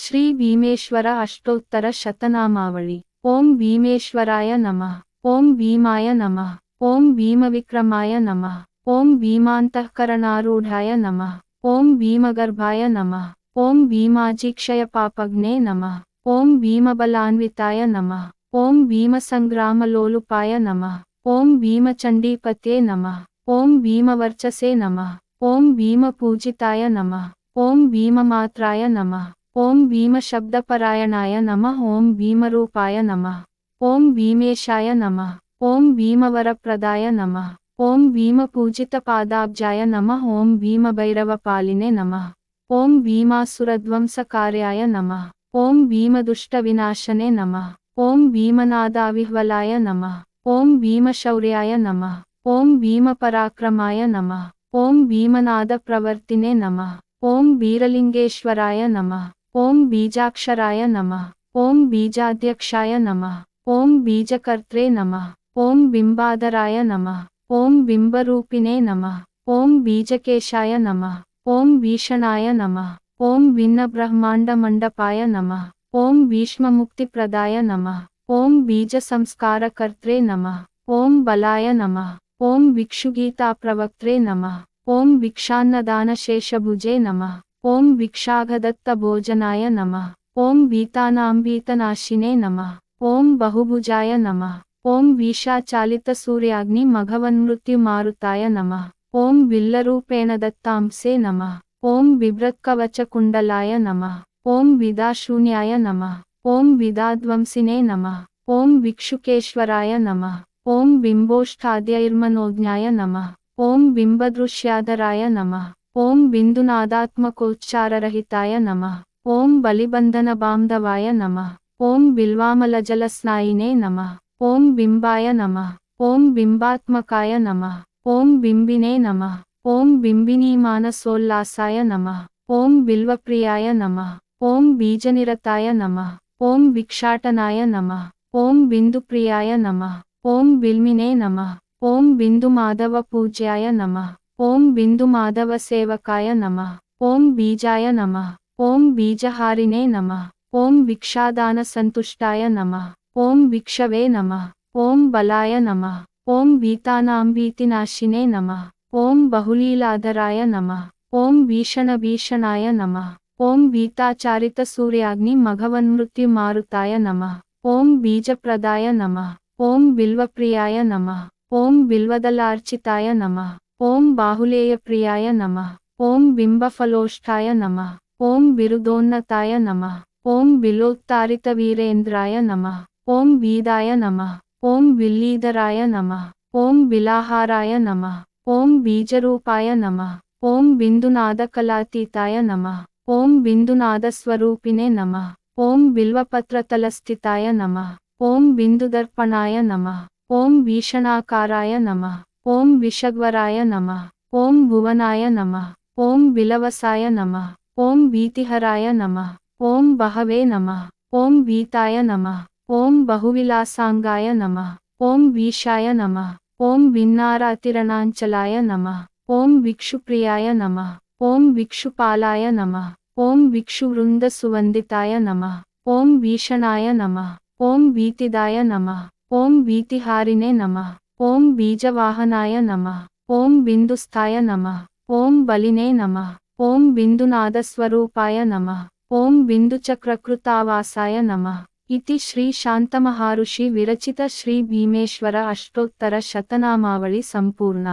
ಶ್ರೀ ಭೀಮೇಶ್ವರ ಅಷ್ಟೋತ್ತರ ಶತನಾಮಾವಳಿ. ಓಂ ಭೀಮೇಶ್ವರಾಯ ನಮಃ. ಓಂ ಭೀಮಾಯ ನಮಃ. ಓಂ ಭೀಮವಿಕ್ರಮಾಯ ನಮಃ. ಓಂ ಭೀಮಾಂತಃಕರಣಾರೂಢಾಯ ನಮಃ. ಓಂ ಭೀಮಗರ್ಭಾಯ ನಮಃ. ಓಂ ಭೀಮಾಜಿಕ್ಷಯಪಾಪಘ್ನೇ ನಮಃ. ಓಂ ಭೀಮಬಲಾನ್ವಿತಾಯ ನಮಃ. ಓಂ ಭೀಮಸಂಗ್ರಾಮಲೋಲುಪಾಯ ನಮಃ. ಓಂ ಭೀಮಚಂಡೀಪತೇ ನಮಃ. ಓಂ ಭೀಮವರ್ಚಸೇ ನಮಃ. ಓಂ ಭೀಮಪೂಜಿತಾಯ ನಮಃ. ಓಂ ಭೀಮಮಾತ್ರಾಯ ನಮಃ. ಓಂ ಭೀಮಶಬ್ದಪರಾಯಣಾಯ ನಮಃ. ಓಂ ಭೀಮರೂಪಾಯ ನಮಃ. ಓಂ ಭೀಮೇಶಾಯ ನಮಃ. ಓಂ ಭೀಮವರಪ್ರದಾಯ ನಮಃ. ಓಂ ಭೀಮಪೂಜಿತಪಾದಾಬ್ಜಾಯ ನಮಃ. ಓಂ ಭೀಮಭೈರವಪಾಲಿನೇ ನಮಃ. ಓಂ ಭೀಮಾಸುರಧ್ವಂಸಕಾರ್ಯಾಯ ನಮಃ. ಓಂ ಭೀಮದುಷ್ಟವಿನಾಶನೇ ನಮಃ. ಓಂ ಭೀಮನಾದಾವಿಹ್ವಲಾಯ ನಮಃ. ಓಂ ಭೀಮಶೌರ್ಯಾಯ ನಮಃ. ಓಂ ಭೀಮಪರಾಕ್ರಮಾಯ ನಮಃ. ಓಂ ಭೀಮನಾದಪ್ರವರ್ತಿನೇ ನಮಃ. ಓಂ ಬೀರಲಿಂಗೇಶ್ವರಾಯ ನಮಃ. ಓಂ ಬೀಜಾಕ್ಷರಾಯ ನಮಃ. ಓಂ ಬೀಜಾಧ್ಯಕ್ಷಾಯ ನಮಃ. ಓಂ ಬೀಜಕರ್ತ್ರೇ ನಮಃ. ಓಂ ಬಿಂಬಾಧರಾಯ ನಮಃ. ಓಂ ಬಿಂಬರೂಪಿಣೇ ನಮಃ. ಓಂ ಬೀಜಕೇಶಾಯ ನಮಃ. ಓಂ ಭೀಷಣಾಯ ನಮಃ. ಓಂ ಭಿನ್ನಬ್ರಹ್ಮಾಂಡಮಂಡಪಾಯ ನಮಃ. ಓಂ ಭೀಷ್ಮಮುಕ್ತಿಪ್ರದಾಯ ನಮಃ. ಓಂ ಬೀಜಸಂಸ್ಕಾರಕರ್ತ್ರೇ ನಮಃ. ಓಂ ಬಲಾಯ ನಮಃ. ಓಂ ಭಿಕ್ಷುಗೀತಾಪ್ರವಕ್ತ್ರೇ ನಮಃ. ಓಂ ಭಿಕ್ಷಾನ್ನದಾನಶೇಷಭುಜೇ ನಮಃ. ಓಂ ಭಿಕ್ಷಾಘದತ್ತಭೋಜನಾಯ ನಮಃ. ಓಂ ಭೀತಾನಾಂಭೀತನಾಶಿನೇ ನಮಃ. ಓಂ ಬಹುಭುಜಾಯ ನಮಃ. ಓಂ ವೀಷಾಚಾಲಿತಸೂರ್ಯಾಗ್ನಿ ಮಘವನ್ಮೃತ್ಯುಮಾರುತಾಯ ನಮಃ. ಓಂ ಬಿಲ್ಲರೂಪೇಣ ದತ್ತಾಂಸೇ ನಮಃ. ಓಂ ಬಿಭ್ರತ್ಕವಚಕುಂಡಲಾಯ ನಮಃ. ಓಂ ವಿದಾಶೂನ್ಯಾಯ ನಮಃ. ಓಂ ವಿದಾಧ್ವಂಸಿನೇ ನಮಃ. ಓಂ ಭಿಕ್ಷುಕೇಶ್ವರಾಯ ನಮಃ. ಓಂ ಬಿಂಬೋಷ್ಠಾದ್ಯೈರ್ಮನೋಜ್ಞಾಯ ನಮಃ. ಓಂ ಬಿಂಬದೃಶ್ಯಾಧರಾಯ ನಮಃ. ಓಂ ಬಿಂದುನಾದಾತ್ಮಕೋಚ್ಚಾರರಹಿತಾಯ ನಮಃ. ಓಂ ಬಲಿಬಂಧನಬಾಂಧವಾಯ ನಮಃ. ಓಂ ಬಿಲ್ವಾಮಲಜಲಸ್ನಾಯಿನೇ ನಮಃ. ಓಂ ಬಿಂಬಾಯ ನಮಃ. ಓಂ ಬಿಂಬಾತ್ಮಕಾಯ ನಮಃ. ಓಂ ಬಿಂಬಿನೇ ನಮಃ. ಓಂ ಬಿಂಬಿನೀಮಾನಸೋಲ್ಲಾಸಾಯ ನಮಃ. ಓಂ ಬಿಲ್ವಪ್ರಿಯಾಯ ನಮಃ. ಓಂ ಬೀಜನಿರತಾಯ ನಮಃ. ಓಂ ಭಿಕ್ಷಾಟನಾಯ ನಮಃ. ಓಂ ಬಿಂದುಪ್ರಿಯಾಯ ನಮಃ. ಓಂ ಬಿಲ್ಮಿನೇ ನಮಃ. ಓಂ ಬಿಂದುಮಾಧವಪೂಜ್ಯಾಯ ನಮಃ. ಓಂ ಬಿಂದುಮಾಧವಸೇವಕಾಯ ನಮಃ. ಓಂ ಬೀಜಾಯ ನಮಃ. ಓಂ ಬೀಜಹಾರಿನೇ ನಮಃ. ಓಂ ಭಿಕ್ಷಾದಾನಸಂತುಷ್ಟಾಯ ನಮಃ. ಓಂ ಭಿಕ್ಷವೇ ನಮಃ. ಓಂ ಬಲಾಯ ನಮಃ. ಓಂ ಭೀತಾನಾಂಭೀತಿನಾಶಿನೇ ನಮಃ. ಓಂ ಬಹುಲೀಲಾಧರಾಯ ನಮಃ. ಓಂ ಭೀಷಣಾಯ ನಮಃ. ಓಂ ಭೀತಾಚಾರಿತಸೂರ್ಯಾಗ್ನಿ ಮಘವನ್ಮೃತ್ಯುಮಾರುತಾಯ ನಮಃ. ಓಂ ಬೀಜಪ್ರದಾಯ ನಮಃ. ಓಂ ಬಿಲ್ವಪ್ರಿಯಾಯ ನಮಃ. ಓಂ ಬಿಲ್ವದಲಾರ್ಚಿತಾಯ ನಮಃ. ಓಂ ಬಾಹುಲೇಯಪ್ರಿಯಾಯ ನಮಃ. ಓಂ ಬಿಂಬಫಲೋಷ್ಠಾಯ ನಮಃ. ಓಂ ಬಿರುದೋನ್ನತಾಯ ನಮಃ. ಓಂ ಬಿಲೋತ್ತಾರಿತವೀರೇಂದ್ರಾಯ ನಮಃ. ಓಂ ಬೀದಾಯ ನಮಃ. ಓಂ ಬಿಲ್ಲೀಧರಾಯ ನಮಃ. ಓಂ ಬಿಲಾಹಾರಾಯ ನಮಃ. ಓಂ ಬೀಜರೂಪಾಯ ನಮಃ. ಓಂ ಬಿಂದುನಾದಕಲಾತೀತಾಯ ನಮಃ. ಓಂ ಬಿಂದುನಾದಸ್ವರೂಪಿಣೇ ನಮಃ. ಓಂ ಬಿಲ್ವಪತ್ರತಲಸ್ಥಿತಾಯ ನಮಃ. ಓಂ ಬಿಂದುದರ್ಪಣಾಯ ನಮಃ. ಓಂ ಭೀಷಣಾಕಾರಾಯ ನಮಃ. ಓಂ ವಿಷಗ್ವರಾಯ ನಮಃ. ಓಂ ಭುವನಾಯ ನಮಃ. ಓಂ ಬಿಲವಸಾಯ ನಮಃ. ಓಂ ಭೀತಿಹರಾಯ ನಮಃ. ಓಂ ಬಹವೇ ನಮಃ. ಓಂ ಭೀತಾಯ ನಮಃ. ಓಂ ಬಹುವಿಲಾಸಾಂಗಾಯ ನಮಃ. ಓಂ ಭೀಷಾಯ ನಮಃ. ಓಂ ಭಿನ್ನಾರಾತಿರಣಾಂಚಲಾಯ ನಮಃ. ಓಂ ಭಿಕ್ಷುಪ್ರಿಯಾಯ ನಮಃ. ಓಂ ಭಿಕ್ಷುಪಾಲಾಯ ನಮಃ. ಓಂ ಭಿಕ್ಷುವೃಂದಸುವಂದಿತಾಯ ನಮಃ. ಓಂ ಭೀಷಣಾಯ ನಮಃ. ಓಂ ಭೀತಿದಾಯ ನಮಃ. ಓಂ ಭೀತಿಹಾರಿನೇ ನಮಃ. ಓಂ ಬೀಜವಾಹನಾಯ ನಮಃ. ಓಂ ಬಿಂದುಸ್ಥಾಯ ನಮಃ. ಓಂ ಬಲಿನೇ ನಮಃ. ಓಂ ಬಿಂದುನಾದಸ್ವರೂಪಾಯ ನಮಃ. ಓಂ ಬಿಂದುಚಕ್ರಕೃತಾವಾಸಾಯ ನಮಃ. ಇತಿ ಶ್ರೀ ಶಾಂತಮಹಾಋಷಿ ವಿರಚಿತ ಶ್ರೀ ಭೀಮೇಶ್ವರ ಅಷ್ಟೋತ್ತರ ಶತನಾಮಾವಳಿ ಸಂಪೂರ್ಣ.